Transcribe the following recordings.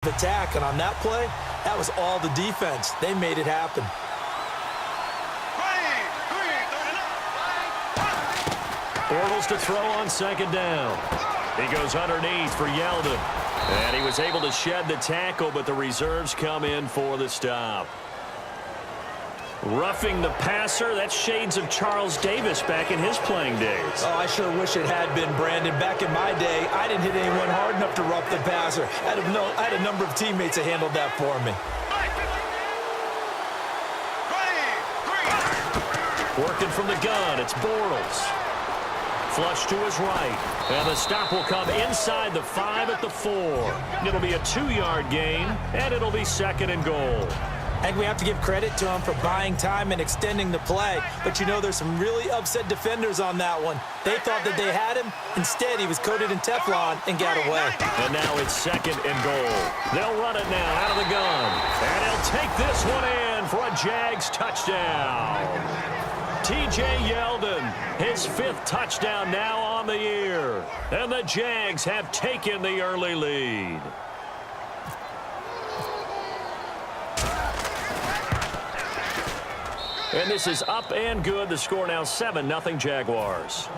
attack, and on that play, that was all the defense. They made it happen. Bortles to throw on second down. He goes underneath for Yeldon. And he was able to shed the tackle, but the reserves come in for the stop. Roughing the passer, that's shades of Charles Davis back in his playing days. Oh, I sure wish it had been, Brandon. Back in my day, I didn't hit anyone hard enough to rough the passer. I had a number of teammates that handled that for me. Working from the gun, it's Bortles. Flush to his right. And the stop will come inside the 5 at the 4. It'll be a 2-yard gain, and it'll be second and goal. And we have to give credit to him for buying time and extending the play. But you know, there's some really upset defenders on that one. They thought that they had him. Instead, he was coated in Teflon and got away. And now it's second and goal. They'll run it now out of the gun. And he'll take this one in for a Jags touchdown. T.J. Yeldon, his 5th touchdown now on the year. And the Jags have taken the early lead. And this is up and good. The score now 7-0 Jaguars.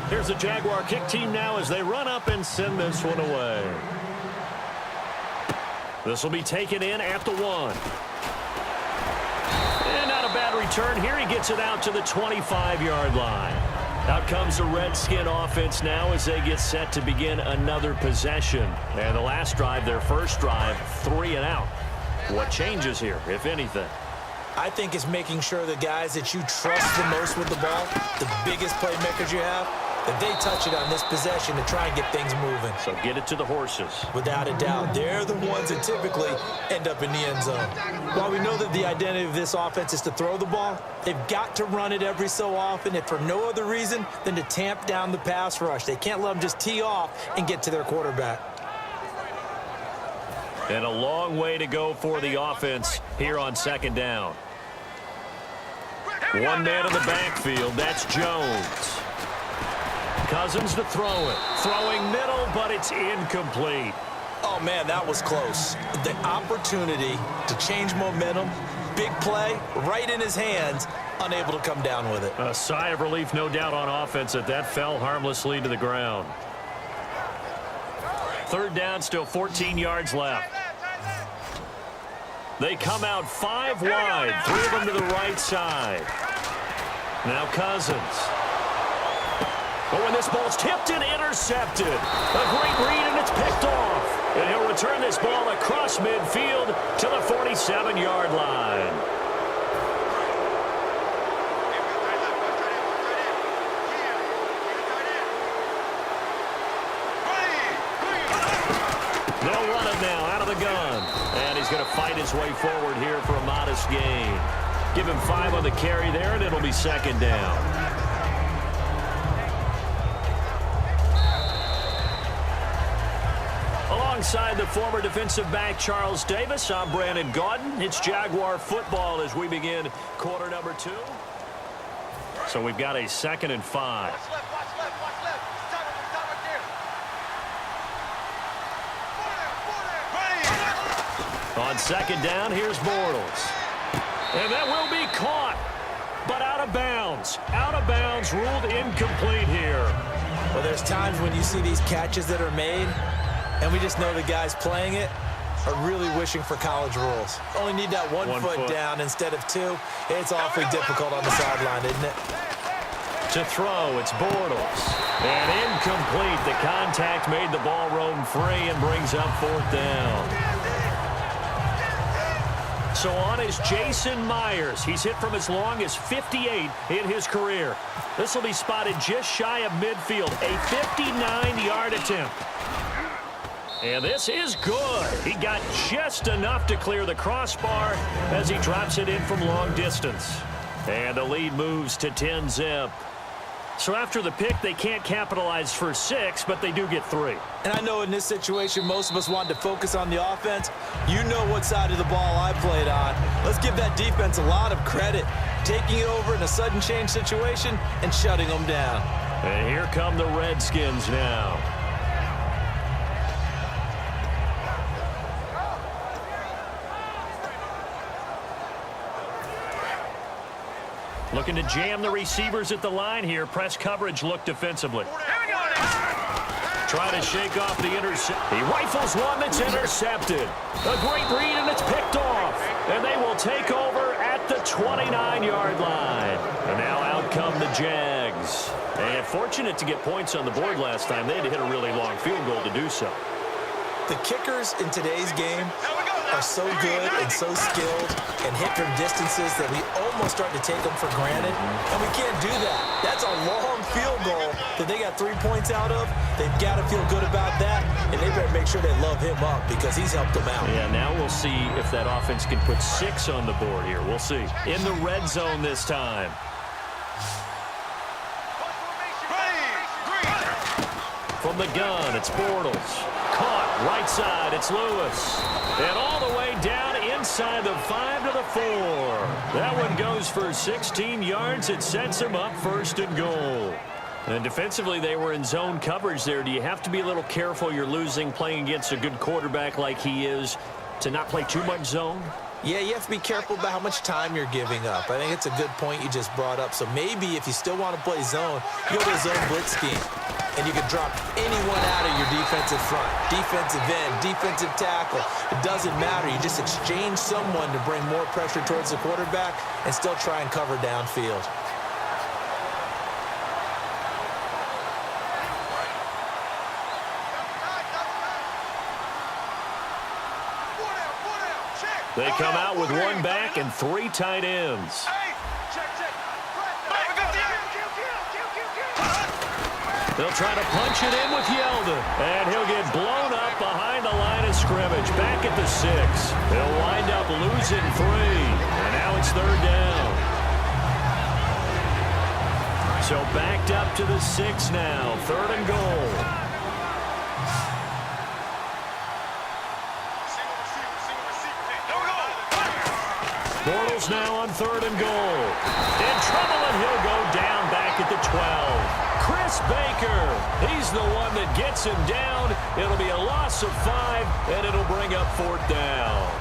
Here's the Jaguar kick team now as they run up and send this one away. This will be taken in at the 1. And not a bad return here. He gets it out to the 25-yard line. Out comes the Redskin offense now as they get set to begin another possession. And the last drive, their first drive, 3 and out. What changes here, if anything? I think it's making sure the guys that you trust the most with the ball, the biggest playmakers you have, that they touch it on this possession to try and get things moving. So get it to the horses. Without a doubt, they're the ones that typically end up in the end zone. While we know that the identity of this offense is to throw the ball, they've got to run it every so often, and for no other reason than to tamp down the pass rush. They can't let them just tee off and get to their quarterback. And a long way to go for the offense here on second down. One man in the backfield, that's Jones. Cousins to throw it. Throwing middle, but it's incomplete. Oh, man, that was close. The opportunity to change momentum, big play, right in his hands, unable to come down with it. A sigh of relief, no doubt, on offense that fell harmlessly to the ground. Third down, still 14 yards left. They come out 5 wide, 3 of them to the right side. Now Cousins. But when this ball's tipped and intercepted, a great read and it's picked off. And he'll return this ball across midfield to the 47-yard line. They'll run it now out of the gun. And he's going to fight his way forward here for a modest gain. Give him 5 on the carry there, and it'll be second down. Alongside the former defensive back Charles Davis, I'm Brandon Gaudin. It's Jaguar football as we begin quarter number 2. So we've got a 2nd and 5. On second down, here's Bortles. And that will be caught, but out of bounds. Out of bounds, ruled incomplete here. Well, there's times when you see these catches that are made, and we just know the guys playing it are really wishing for college rules. Only need that one foot down instead of 2. It's awfully difficult on the sideline, isn't it? To throw, it's Bortles. And incomplete. The contact made the ball roam free and brings up 4th down. So on is Jason Myers. He's hit from as long as 58 in his career. This will be spotted just shy of midfield. A 59-yard attempt. And this is good. He got just enough to clear the crossbar as he drops it in from long distance. And the lead moves to 10-zip. So after the pick, they can't capitalize for 6, but they do get 3. And I know in this situation, most of us wanted to focus on the offense. You know what side of the ball I played on. Let's give that defense a lot of credit, taking it over in a sudden change situation and shutting them down. And here come the Redskins now. Looking to jam the receivers at the line here. Press coverage look defensively. Trying to shake off the intercept. He rifles one that's intercepted. A great read, and it's picked off. And they will take over at the 29-yard line. And now out come the Jags. And fortunate to get points on the board last time. They had to hit a really long field goal to do so. The kickers in today's game are so good and so skilled and hit from distances that we almost start to take them for granted. And we can't do that. That's a long field goal that they got 3 points out of. They've got to feel good about that, and they better make sure they love him up because he's helped them out. Yeah, now we'll see if that offense can put 6 on the board here. We'll see. In the red zone this time. From the gun, it's Bortles. Caught right side, it's Lewis. And all the way down inside the 5 to the 4. That one goes for 16 yards. It sets them up 1st and goal. And defensively, they were in zone coverage there. Do you have to be a little careful? You're losing playing against a good quarterback like he is to not play too much zone? Yeah, you have to be careful about how much time you're giving up. I think it's a good point you just brought up. So maybe if you still want to play zone, you go to a zone blitz scheme. And you can drop anyone out of your defensive front, defensive end, defensive tackle. It doesn't matter. You just exchange someone to bring more pressure towards the quarterback and still try and cover downfield. They come out with 1 back and 3 tight ends. They'll try to punch it in with Yeldon. And he'll get blown up behind the line of scrimmage. Back at the 6. They'll wind up losing 3. And now it's 3rd down. So backed up to the 6 now. 3rd and goal. Bortles now on 3rd and goal. In trouble, and he'll go down back at the 12. Chris Baker, he's the one that gets him down. It'll be a loss of 5, and it'll bring up 4th down.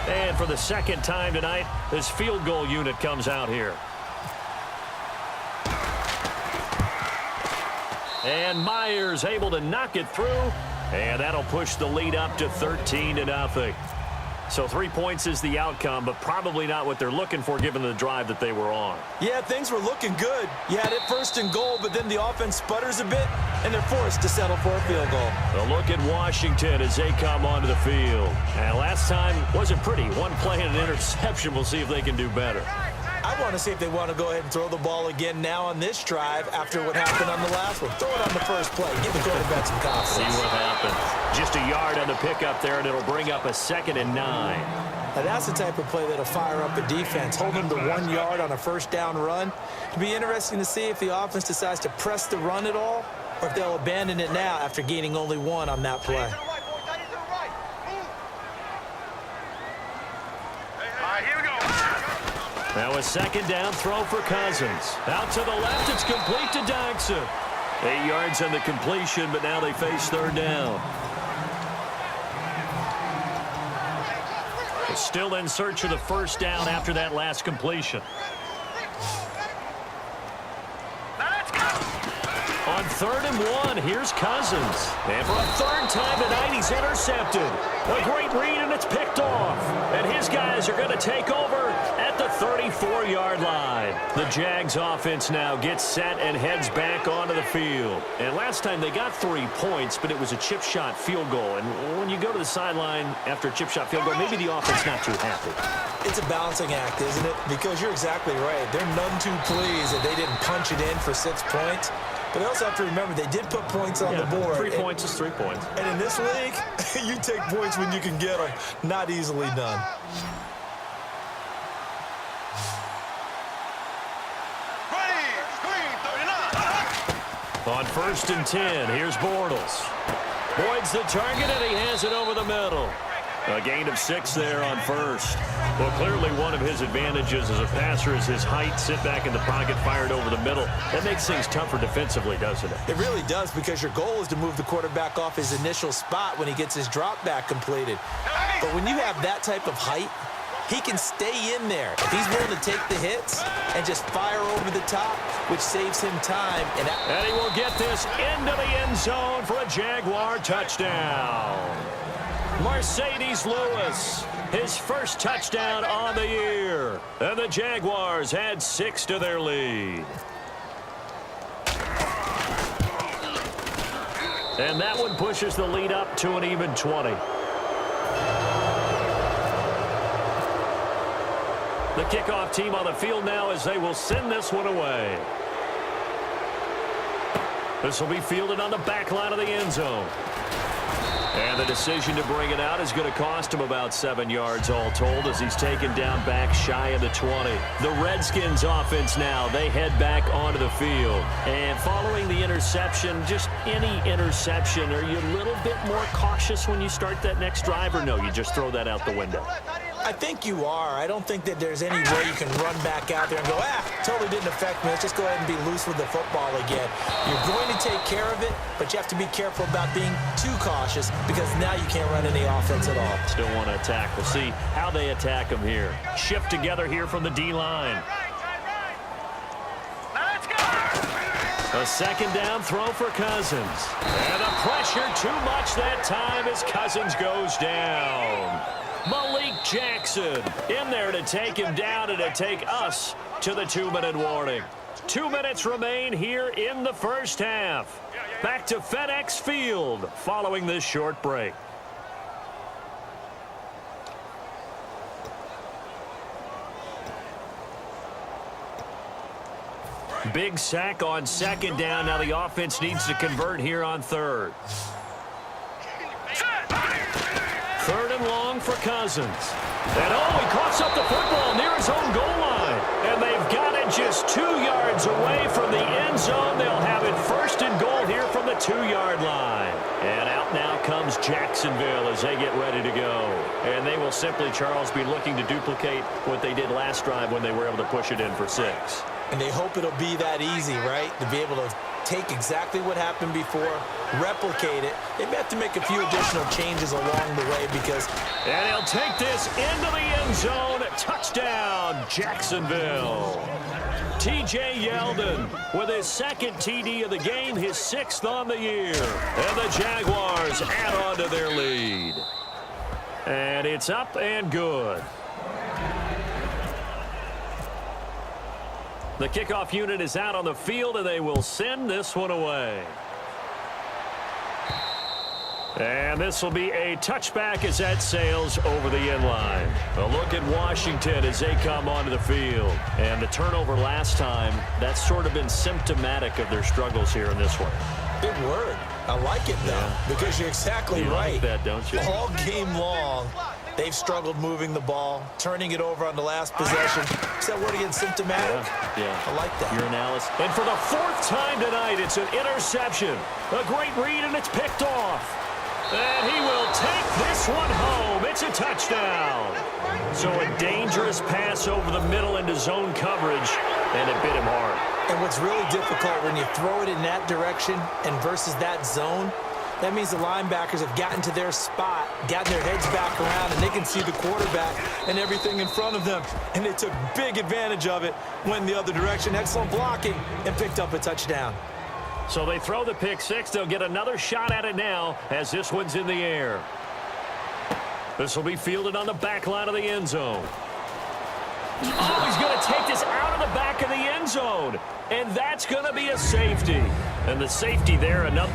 And for the 2nd time tonight, this field goal unit comes out here. And Myers able to knock it through. And that'll push the lead up to 13-0. So 3 points is the outcome, but probably not what they're looking for given the drive that they were on. Yeah, things were looking good. You had it 1st and goal, but then the offense sputters a bit, and they're forced to settle for a field goal. A look at Washington as they come onto the field. And last time wasn't pretty. 1 play and an interception. We'll see if they can do better. I want to see if they want to go ahead and throw the ball again now on this drive after what happened on the last one. Throw it on the first play. Give the quarterback some confidence. See what happens. Just a yard on the pickup there, and it'll bring up a 2nd and 9. Now that's the type of play that'll fire up a defense. Hold them to 1 yard on a 1st down run. It'll be interesting to see if the offense decides to press the run at all or if they'll abandon it now after gaining only 1 on that play. Now a 2nd down throw for Cousins. Out to the left, it's complete to Dykson. 8 yards on the completion, but now they face 3rd down. Still in search of the 1st down after that last completion. On 3rd and 1, here's Cousins. And for a 3rd time tonight, he's intercepted. A great read, and it's picked off. And his guys are going to take over at the 34-yard line. The Jags offense now gets set and heads back onto the field. And last time they got 3 points, but it was a chip shot field goal. And when you go to the sideline after a chip shot field goal, maybe the offense not too happy. It's a balancing act, isn't it? Because you're exactly right. They're none too pleased that they didn't punch it in for 6 points. But they also have to remember they did put points on the board. 3 points is 3 points. And in this league, you take points when you can get them. Not easily done. On 1st and 10, here's Bortles. Boyd's the target, and he has it over the middle. A gain of 6 there on 1st. Well, clearly one of his advantages as a passer is his height, sit back in the pocket, fired over the middle. That makes things tougher defensively, doesn't it? It really does, because your goal is to move the quarterback off his initial spot when he gets his drop back completed. But when you have that type of height, he can stay in there. If he's willing to take the hits and just fire over the top, which saves him time. And he will get this into the end zone for a Jaguar touchdown. Mercedes Lewis, his first touchdown on the year. And the Jaguars add 6 to their lead. And that one pushes the lead up to an even 20. The kickoff team on the field now as they will send this one away. This will be fielded on the back line of the end zone. And the decision to bring it out is going to cost him about 7 yards all told as he's taken down back shy of the 20. The Redskins offense now, they head back onto the field. And following the interception, just any interception, are you a little bit more cautious when you start that next drive, or no, you just throw that out the window? I think you are. I don't think that there's any way you can run back out there and go, totally didn't affect me. Let's just go ahead and be loose with the football again. You're going to take care of it, but you have to be careful about being too cautious because now you can't run any offense at all. Still want to attack. We'll see how they attack him here. Shift together here from the D-line. A second down throw for Cousins. And the pressure too much that time as Cousins goes down. Malik Jackson in there to take him down and to take us to the 2-minute warning. 2 minutes remain here in the first half. Back to FedEx Field following this short break. Big sack on second down. Now the offense needs to convert here on 3rd. 3rd and long for Cousins. And he coughs up the football near his own goal line. And they've got it just 2 yards away from the end zone. They'll have it 1st and goal here from the 2-yard line. And out now comes Jacksonville as they get ready to go. And they will simply, Charles, be looking to duplicate what they did last drive when they were able to push it in for 6. And they hope it'll be that easy, right? To be able to take exactly what happened before, replicate it. They may have to make a few additional changes along the way because... And he'll take this into the end zone. Touchdown, Jacksonville. T.J. Yeldon with his 2nd TD of the game, his 6th on the year. And the Jaguars add on to their lead. And it's up and good. The kickoff unit is out on the field, and they will send this one away. And this will be a touchback as that sails over the end line. A look at Washington as they come onto the field. And the turnover last time, that's sort of been symptomatic of their struggles here in this one. Big word. I like it, though, because you're exactly right. Like that, don't you? All game long, they've struggled moving the ball, turning it over on the last possession. Is that word again, symptomatic? Yeah. I like that. Your analysis. And for the 4th time tonight, it's an interception. A great read, and it's picked off. And he will take this one home. It's a touchdown. So a dangerous pass over the middle into zone coverage, and it bit him hard. And what's really difficult when you throw it in that direction and versus that zone, that means the linebackers have gotten to their spot, gotten their heads back around, and they can see the quarterback and everything in front of them. And they took big advantage of it, went in the other direction, excellent blocking, and picked up a touchdown. So they throw the pick 6. They'll get another shot at it now as this one's in the air. This will be fielded on the back line of the end zone. Oh, he's going to take this out of the back of the end zone. And that's going to be a safety. And the safety there, another...